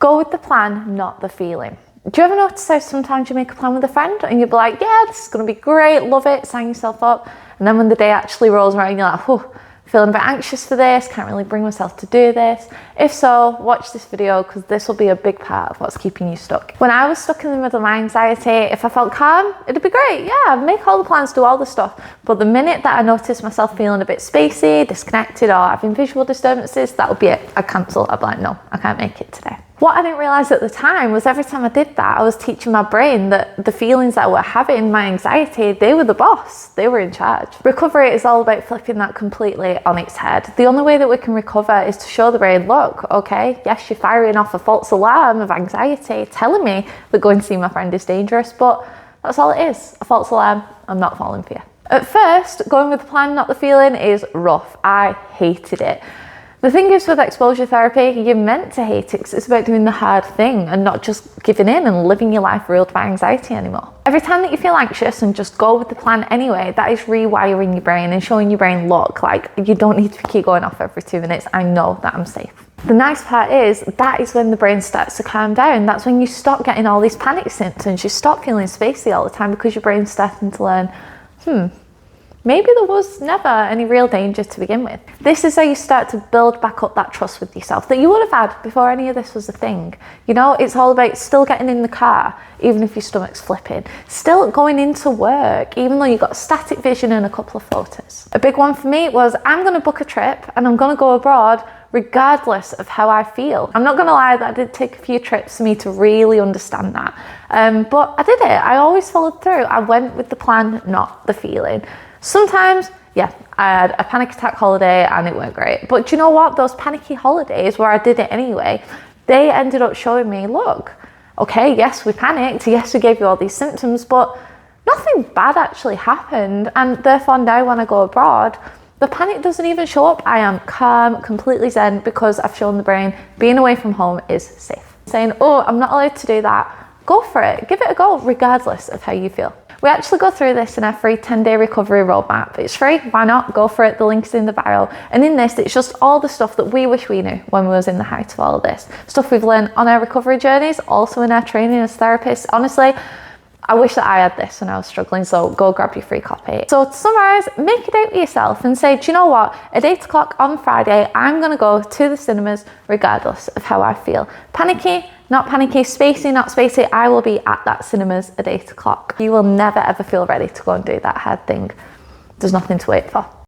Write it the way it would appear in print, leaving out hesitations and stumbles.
Go with the plan, not the feeling. Do you ever notice how sometimes you make a plan with a friend and you'll be like, yeah, this is going to be great, love it, sign yourself up. And then when the day actually rolls around, you're like, oh, feeling a bit anxious for this, can't really bring myself to do this. If so, watch this video because this will be a big part of what's keeping you stuck. When I was stuck in the middle of my anxiety, if I felt calm, it'd be great. Yeah, I'd make all the plans, do all the stuff. But the minute that I noticed myself feeling a bit spacey, disconnected, or having visual disturbances, that would be it. I'd cancel. I'd be like, no, I can't make it today. What I didn't realise at the time was every time I did that, I was teaching my brain that the feelings that I were having, my anxiety, they were the boss, they were in charge. Recovery is all about flipping that completely on its head. The only way that we can recover is to show the brain, look, okay, yes, you're firing off a false alarm of anxiety, telling me that going to see my friend is dangerous, but that's all it is, a false alarm. I'm not falling for you. At first, going with the plan, not the feeling, is rough. I hated it. The thing is with exposure therapy, you're meant to hate it because it's about doing the hard thing and not just giving in and living your life ruled by anxiety anymore. Every time that you feel anxious and just go with the plan anyway, that is rewiring your brain and showing your brain, look, like you don't need to keep going off every 2 minutes. I know that I'm safe. The nice part is that is when the brain starts to calm down. That's when you stop getting all these panic symptoms. You stop feeling spacey all the time because your brain's starting to learn, maybe there was never any real danger to begin with. This is how you start to build back up that trust with yourself that you would have had before any of this was a thing. You know, it's all about still getting in the car, even if your stomach's flipping. Still going into work, even though you've got static vision and a couple of photos. A big one for me was I'm going to book a trip and I'm going to go abroad regardless of how I feel. I'm not going to lie, that did take a few trips for me to really understand that. But I did it. I always followed through. I went with the plan, not the feeling. Sometimes, yeah, I had a panic attack holiday and it went great. But do you know what? Those panicky holidays where I did it anyway, they ended up showing me, look, okay, yes, we panicked. Yes, we gave you all these symptoms, but nothing bad actually happened. And therefore now when I go abroad, the panic doesn't even show up. I am calm, completely zen because I've shown the brain being away from home is safe. Saying, oh, I'm not allowed to do that. Go for it. Give it a go regardless of how you feel. We actually go through this in our free 10-day recovery roadmap. It's free, why not? Go for it, the link's in the bio. And in this, it's just all the stuff that we wish we knew when we was in the height of all of this. Stuff we've learned on our recovery journeys, also in our training as therapists. Honestly, I wish that I had this when I was struggling, so go grab your free copy. So to summarise, make it out to yourself and say, do you know what? At 8 o'clock on Friday, I'm going to go to the cinemas regardless of how I feel. Panicky, not panicky, spacey, not spacey, I will be at that cinemas at 8 o'clock. You will never ever feel ready to go and do that hard thing. There's nothing to wait for.